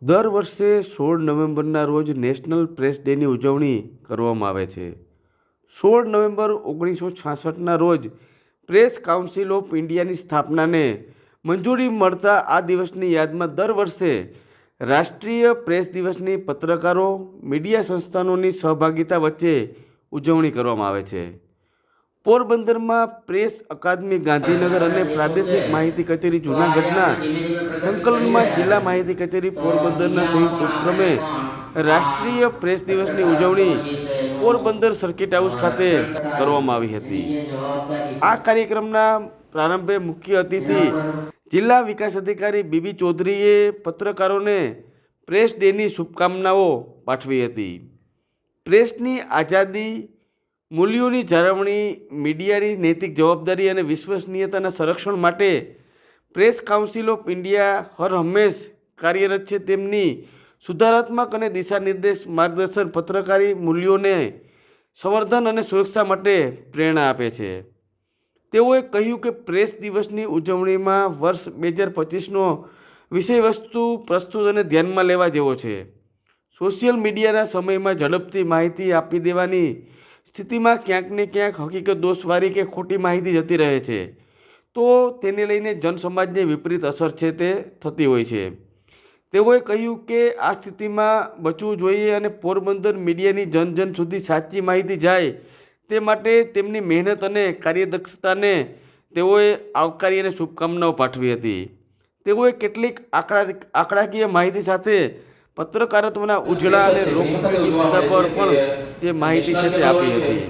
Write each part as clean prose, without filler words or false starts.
દર વર્ષે 16 નવેમ્બરના રોજ નેશનલ પ્રેસ ડેની ઉજવણી કરવામાં આવે છે. 16 નવેમ્બર 1966ના રોજ પ્રેસ કાઉન્સિલ ઓફ ઇન્ડિયાની સ્થાપનાને મંજૂરી મળતા આ દિવસની યાદમાં દર વર્ષે રાષ્ટ્રીય પ્રેસ દિવસની પત્રકારો, મીડિયા સંસ્થાનોની સહભાગિતા વચ્ચે ઉજવણી કરવામાં આવે છે. પોરબંદરમાં પ્રેસ અકાદમી ગાંધીનગર અને પ્રાદેશિક માહિતી કચેરી જૂનાગઢના સંકલનમાં જિલ્લા માહિતી કચેરી પોરબંદરના સંયુક્ત ઉપક્રમે રાષ્ટ્રીય પ્રેસ દિવસની ઉજવણી પોરબંદર સર્કિટ હાઉસ ખાતે કરવામાં આવી હતી. આ કાર્યક્રમના પ્રારંભે મુખ્ય અતિથિ જિલ્લા વિકાસ અધિકારી બીબી ચૌધરીએ પત્રકારોને પ્રેસ ડેની શુભકામનાઓ પાઠવી હતી. પ્રેસની આઝાદી, મૂલ્યોની જાળવણી, મીડિયાની નૈતિક જવાબદારી અને વિશ્વસનીયતાના સંરક્ષણ માટે પ્રેસ કાઉન્સિલ ઓફ ઇન્ડિયા હર હંમેશ કાર્યરત છે. તેમની સુધારાત્મક અને દિશાનિર્દેશ માર્ગદર્શન પત્રકારી મૂલ્યોને સંવર્ધન અને સુરક્ષા માટે પ્રેરણા આપે છે. તેઓએ કહ્યું કે પ્રેસ દિવસની ઉજવણીમાં વર્ષ 2025નો વિષયવસ્તુ પ્રસ્તુત અને ધ્યાનમાં લેવા જેવો છે. સોશિયલ મીડિયાના સમયમાં ઝડપથી માહિતી આપી દેવાની સ્થિતિમાં ક્યાંક ને ક્યાંક હકીકત દોષવાળી કે ખોટી માહિતી જતી રહે છે, તો તેને લઈને જનસમાજને વિપરીત અસર છે તે થતી હોય છે. તેઓએ કહ્યું કે આ સ્થિતિમાં બચવું જોઈએ અને પોરબંદર મીડિયાની જન જન સુધી સાચી માહિતી જાય તે માટે તેમની મહેનત અને કાર્યદક્ષતાને તેઓએ આવકારી અને શુભકામનાઓ પાઠવી હતી. તેઓએ કેટલીક આંકડાકીય માહિતી સાથે પત્રકારત્વના ઉજળા અને લોકપ્રિય મુદ્દા પર પણ જે માહિતી છે તે આપી હતી.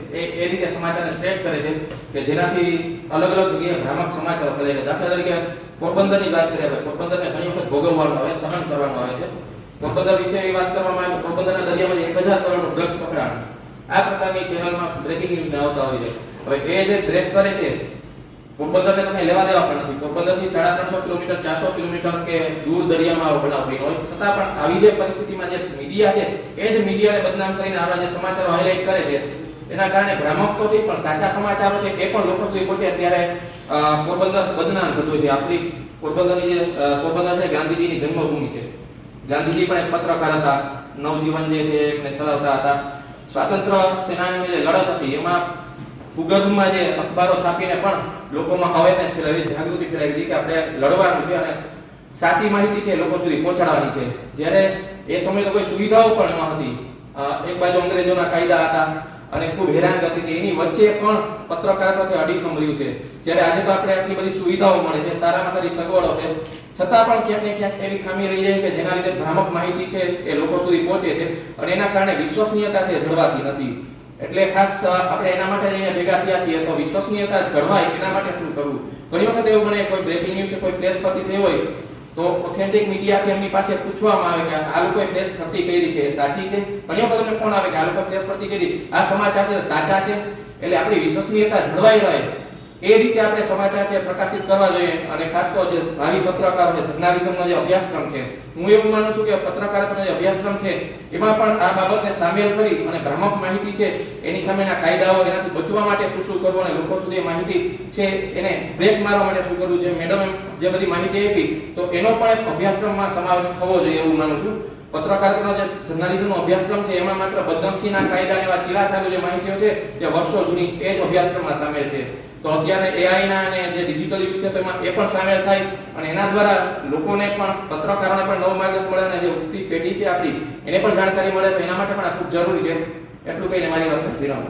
એ રીતે સમાચારને સ્પ્રેડ કરે છે કે જેનાથી અલગ અલગ જગ્યાએ ભ્રામક સમાચાર ફેલાય છે. દાખલા તરીકે પોરબંદરની વાત કરીએ, પોરબંદરને ઘણી વખત ભોગવવાનું આવે, સહન કરવાનું આવે છે. પોરબંદર વિશેની વાત કરવામાં આવે તો પોરબંદરના દરિયામાં 1000 કરોડનું ડ્રગ્સ પકડાણ, આ પ્રકારની ચેનલમાં બ્રેકિંગ ન્યૂઝ આવતા હોય છે. હવે એ જે બ્રેક કરે છે, પોરબંદરને તમે લેવા દેવા પણ નથી. પોરબંદરથી 350 કિલોમીટર 400 કિલોમીટર કે દૂર દરિયામાં બનાવતી હોય છતાં પણ આવી જે પરિસ્થિતિમાં જે મીડિયા છે એ જ મીડિયાને બદનામ કરીને આપણા જે સમાચારો હાઇલાઇટ કરે છે, એના કારણે ભ્રામક તો થઈ પણ સાચા સમાચારો છે એ પણ લોકો સુધી પહોંચે ત્યારે પોરબંદર બદનામ થતું છે. આપણી પોરબંદરની જે પોરબંદર છે ગાંધીજીની જન્મભૂમિ છે. ગાંધીજી પણ એક પત્રકાર હતા, નવજીવન જે છે એમને ચલાવતા હતા. સ્વાતંત્ર્ય સેનાનીની જે લડત હતી એમાં ભૂગર્ભમાં જે અખબારો છાપીને પણ લોકોમાં અવેરનેસ ફેલાવી, જાગૃતિ ફેલાવી હતી કે આપણે લડવાનું છે અને સાચી માહિતી છે લોકો સુધી પહોંચાડવાની છે. જ્યારે એ સમયે તો કોઈ સુવિધાઓ પણ ન હતી. એક બાજુ અંગ્રેજોના કાયદા હતા અને ખૂબ હેરાનગતિ હતી, એની વચ્ચે પણ પત્રકારત્વ છે અડીખમ રહ્યું છે. જ્યારે આજે તો આપણે આટલી બધી સુવિધાઓ મળે છે, સારામાં સારી સગવડો છે, છતાં પણ ક્યાંક ને ક્યાંક એવી ખામી રહી જાય કે જેના લીધે ભ્રામક માહિતી છે એ લોકો સુધી પહોંચે છે અને એના કારણે વિશ્વસનીયતા છે જળવાતી નથી. એટલે ખાસ આપણે એના માટે અહીંયા ભેગા થયા છીએ. તો વિશ્વસનીયતા જળવાય એના માટે શું કરવું? ઘણી વખત એવું બને કોઈ બ્રેકિંગ ન્યૂઝ કોઈ પ્રેસ ભરતી થઈ હોય તો ઓથેન્ટિક મીડિયા છે એમની પાસે પૂછવામાં આવે કે આ લોકોએ પ્રેસ ભરતી કરી છે એ સાચી છે. ઘણી વખત અમને ફોન આવે કે આ લોકો પ્રેસ ભરતી કરી, આ સમાચાર છે સાચા છે. એટલે આપણી વિશ્વસનીયતા જળવાઈ રહે એ રીતે આપણે સમાચાર છે પ્રકાશિત કરવા જોઈએ. અને ખાસ તો જે ભાવિ પત્રકારો છે, જર્નાલિઝમનો જે અભ્યાસક્રમ છે, હું એવું માનું છું કે પત્રકારત્વનો જે અભ્યાસક્રમ છે એમાં પણ આ બાબતને સામેલ કરી અને ભ્રામક માહિતી છે એની સામેના કાયદાઓ, એનાથી બચવા માટે શું કરવું અને લોકો સુધી માહિતી છે એને બ્રેક મારવા માટે શું કરવું જોઈએ. મેડમ જે બધી માહિતી આપી તો એનો પણ એક અભ્યાસક્રમમાં સમાવેશ થવો જોઈએ એવું માનું છું. પત્રકારત્વનો જે જર્નાલિઝમનો અભ્યાસક્રમ છે એમાં માત્ર બદનક્ષીના કાયદા અને એવા ચીલાચાલુ જે માહિતીઓ છે જે વર્ષો જૂની એ જ અભ્યાસક્રમમાં સામેલ છે. તો અત્યારે AI ના અને જે ડિજિટલ યુગ છે તો એમાં એ પણ સામેલ થાય અને એના દ્વારા લોકોને પણ, પત્રકારોને પણ નવો માર્ગદર્શન મળે અને જે ઉઠતી પેઢી છે આપણી એને પણ જાણકારી મળે. તો એના માટે પણ આ ખૂબ જરૂરી છે. એટલું કહીને મારી વાત વિરામ.